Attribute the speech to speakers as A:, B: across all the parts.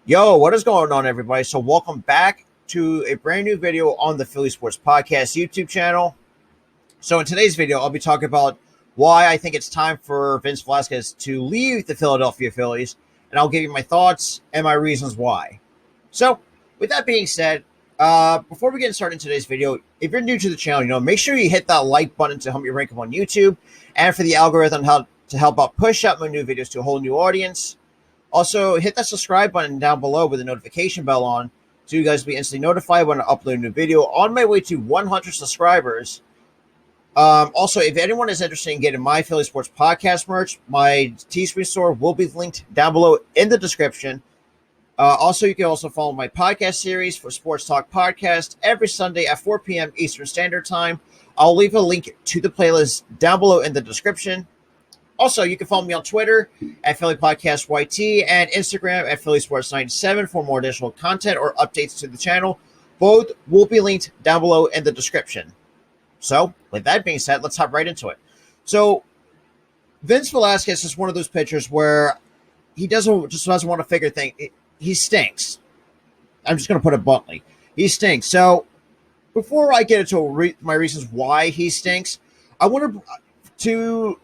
A: Yo, what is going on, everybody? So, welcome back to a brand new video on the Philly Sports Podcast YouTube channel. So, in today's video, I'll be talking about why I think it's time for Vince Velasquez to leave the Philadelphia Phillies, and I'll give you my thoughts and my reasons why. So, with that being said, before we get started in today's video, if you're new to the channel, make sure you hit that like button to help me rank up on YouTube, and for the algorithm to help out push out my new videos to a whole new audience. Also, hit that subscribe button down below with the notification bell on so you guys will be instantly notified when I upload a new video on my way to 100 subscribers. Also, if anyone is interested in getting my Philly Sports Podcast merch, my Teespring store will be linked down below in the description. Also, you can also follow my podcast series for Sports Talk Podcast every Sunday at 4 p.m. Eastern Standard Time. I'll leave a link to the playlist down below in the description. Also, you can follow me on Twitter at Philly Podcast YT and Instagram at Philly Sports 97 for more additional content or updates to the channel. Both will be linked down below in the description. So, with that being said, let's hop right into it. So, Vince Velasquez is one of those pitchers where he doesn't want to figure things. He stinks. I'm just going to put it bluntly. He stinks. So, before I get into my reasons why he stinks, I want to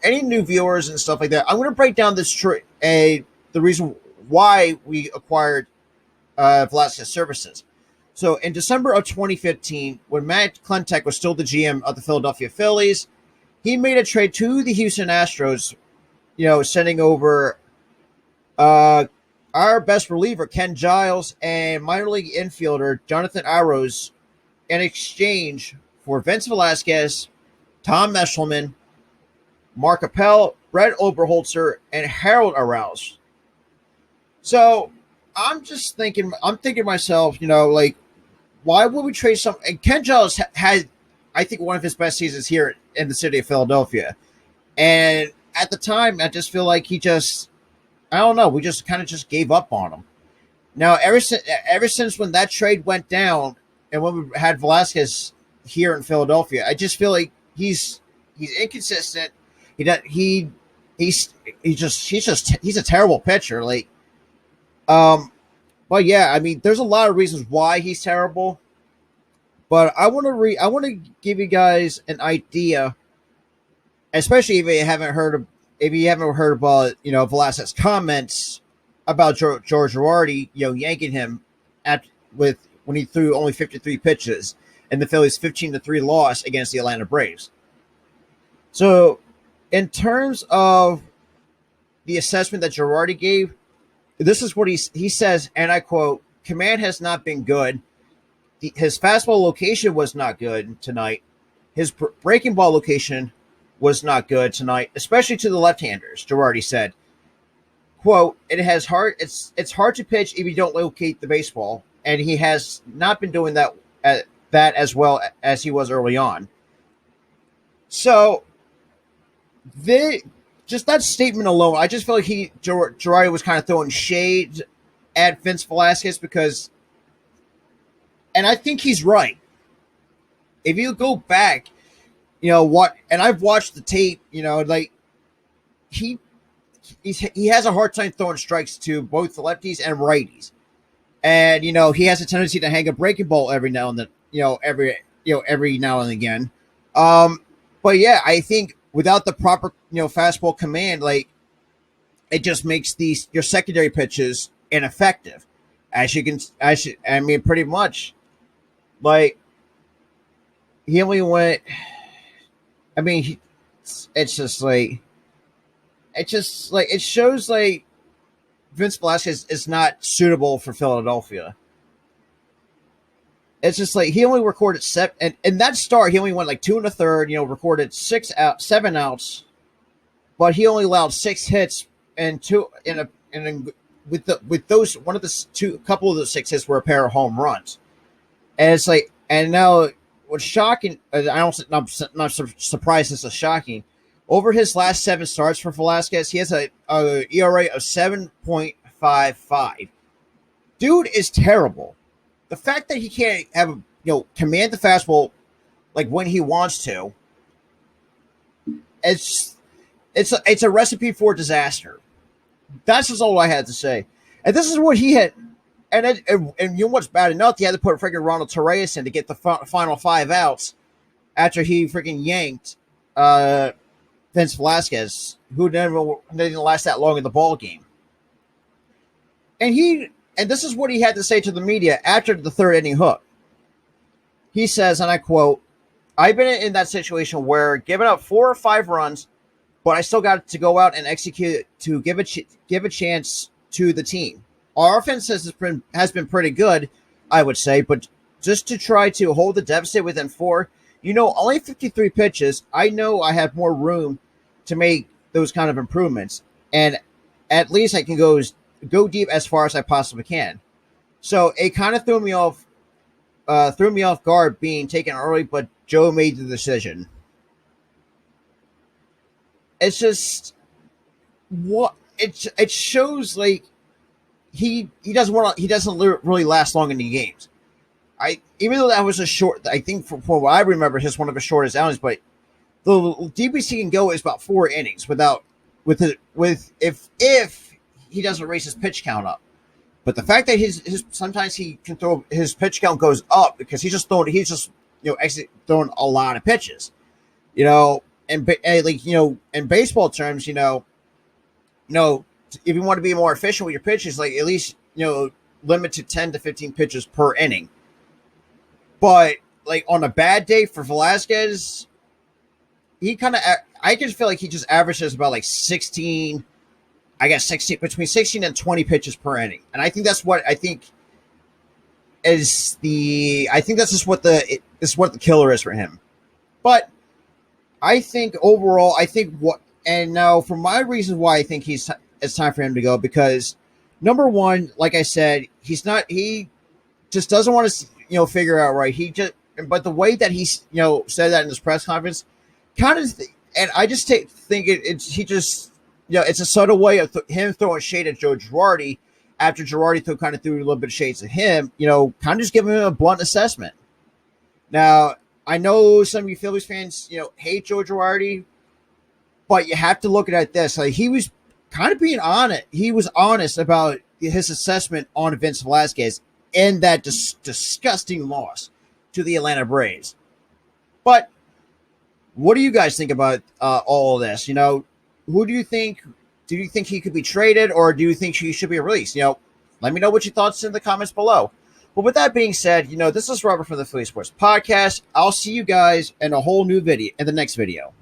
A: any new viewers and stuff like that, I'm going to break down the reason why we acquired Velasquez services. So in December of 2015, when Matt Klentak was still the GM of the Philadelphia Phillies, he made a trade to the Houston Astros, sending over our best reliever, Ken Giles, and minor league infielder Jonathan Arrows in exchange for Vince Velasquez, Tom Messelman, Mark Appel, Brett Oberholzer, and Harold Arouse. So I'm thinking to myself, why would we trade some? And Ken Giles had, I think, one of his best seasons here in the city of Philadelphia. And at the time, I just feel like we just kind of just gave up on him. Now, ever since when that trade went down and when we had Velasquez here in Philadelphia, I just feel like he's inconsistent. He's a terrible pitcher. But yeah, I mean, there's a lot of reasons why he's terrible. But I want to give you guys an idea, especially if you haven't heard about Velasquez's comments about George Girardi, yanking him when he threw only 53 pitches in the Phillies' 15-3 loss against the Atlanta Braves. So, in terms of the assessment that Girardi gave, this is what he says, and I quote, "Command has not been good. His fastball location was not good tonight. His breaking ball location was not good tonight, especially to the left-handers," Girardi said. Quote, It's hard to pitch if you don't locate the baseball, and he has not been doing that as well as he was early on." So, just that statement alone, I just feel like Girardi was kind of throwing shade at Vince Velasquez because, and I think he's right. If you go back, and I've watched the tape, he has a hard time throwing strikes to both the lefties and righties, and he has a tendency to hang a breaking ball every now and then, every now and again. But yeah, I think without the proper, fastball command, it just makes your secondary pitches ineffective. Pretty much, he only went. It shows Vince Velasquez is not suitable for Philadelphia. It's just he only recorded seven, and in that start, he only went 2 1/3. Recorded 7 outs, but he only allowed 6 hits and with those couple of those 6 hits were a pair of home runs, and it's and now what's shocking, I'm not surprised this is shocking. Over his last 7 starts for Velasquez, he has a ERA of 7.55. Dude is terrible. The fact that he can't command the fastball when he wants to, it's a recipe for disaster. That's just all I had to say. And this is what he had. And you know what's bad enough? He had to put freaking Ronald Torreyes in to get the final 5 outs after he freaking yanked Vince Velasquez, who didn't last that long in the ball game. And this is what he had to say to the media after the third inning hook. He says, and I quote, "I've been in that situation where giving up 4 or 5 runs, but I still got to go out and execute to give a chance to the team. Our offense has been pretty good, I would say, but just to try to hold the deficit within 4, only 53 pitches. I know I have more room to make those kind of improvements, and at least I can go deep as far as I possibly can." So it kind of threw me off guard being taken early, but Joe made the decision. It's just what it shows. Like he doesn't really last long in the games. Even though that was a short, I think from what I remember, his one of the shortest outings, but the deepest he can go is about 4 innings if he doesn't raise his pitch count up. But the fact that his sometimes he can throw, his pitch count goes up because he's just throwing a lot of pitches, and like in baseball terms, if you want to be more efficient with your pitches, like at least limit to 10 to 15 pitches per inning. But like on a bad day for Velasquez, I just feel like he just averages about like 16. I guess 16, between 16 and 20 pitches per inning. And I think that's what I think is that's what the killer is for him. But I think overall, and now for my reasons why I think it's time for him to go, because number one, like I said, he just doesn't want to, figure out right. But the way that he, said that in his press conference kind of, and I just think it's a subtle way of him throwing shade at Joe Girardi after Girardi threw a little bit of shades at him, kind of just giving him a blunt assessment. Now, I know some of you Phillies fans, hate Joe Girardi, but you have to look at it this. Like, he was kind of being honest. He was honest about his assessment on Vince Velasquez in that disgusting loss to the Atlanta Braves. But what do you guys think about all of this? Who do you think? Do you think he could be traded, or do you think he should be released? Let me know what your thoughts in the comments below. But with that being said, this is Robert from the Philly Sports Podcast. I'll see you guys in a whole new video in the next video.